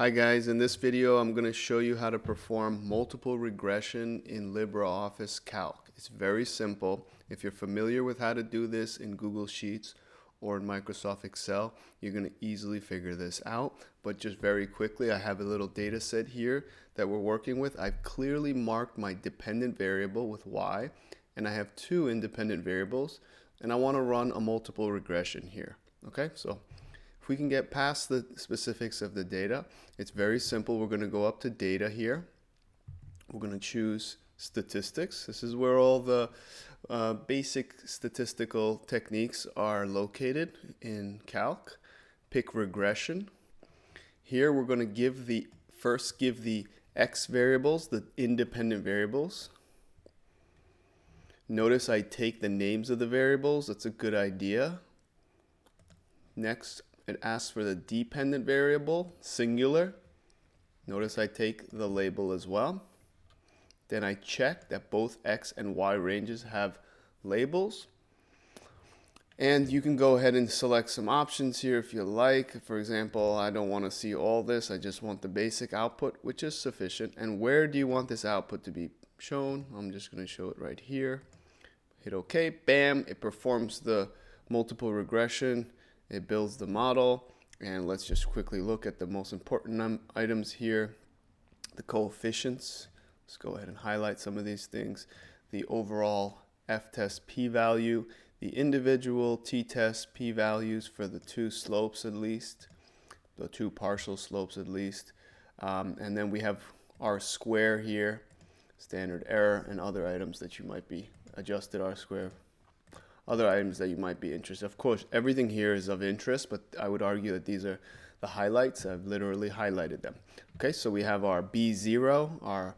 Hi guys, in this video I'm going to show you how to perform multiple regression in LibreOffice Calc. It's very simple. If you're familiar with how to do this in Google Sheets or in Microsoft Excel, you're going to easily figure this out. But just very quickly, I have a little data set here that we're working with. I've clearly marked my dependent variable with y, and I have two independent variables, and I want to run a multiple regression here. Okay, so if we can get past the specifics of the data, it's very simple. We're going to go up to data here. We're going to choose statistics. This is where all the basic statistical techniques are located in Calc. Pick regression. Here we're going to first give the x variables, the independent variables. Notice I take the names of the variables. That's a good idea. Next, it asks for the dependent variable, singular. Notice I take the label as well. Then I check that both x and y ranges have labels. And you can go ahead and select some options here if you like. For example, I don't want to see all this. I just want the basic output, which is sufficient. And where do you want this output to be shown? I'm just going to show it right here. Hit OK. Bam! It performs the multiple regression. It builds the model, and let's just quickly look at the most important items here. The coefficients. Let's go ahead and highlight some of these things. The overall f-test p-value, the individual t-test p-values for the two slopes at least, the two partial slopes at least, and then we have our square here, standard error, and other items that you might be adjusted r-square. Other items that you might be interested. Of course, everything here is of interest, but I would argue that these are the highlights. I've literally highlighted them. Okay, so we have our B0, our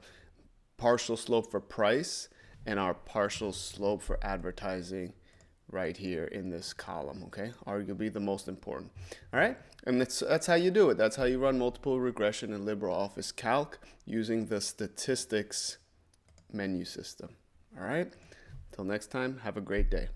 partial slope for price, and our partial slope for advertising right here in this column. Okay, arguably the most important. All right, and that's how you do it. That's how you run multiple regression in LibreOffice Calc using the statistics menu system. All right, until next time, have a great day.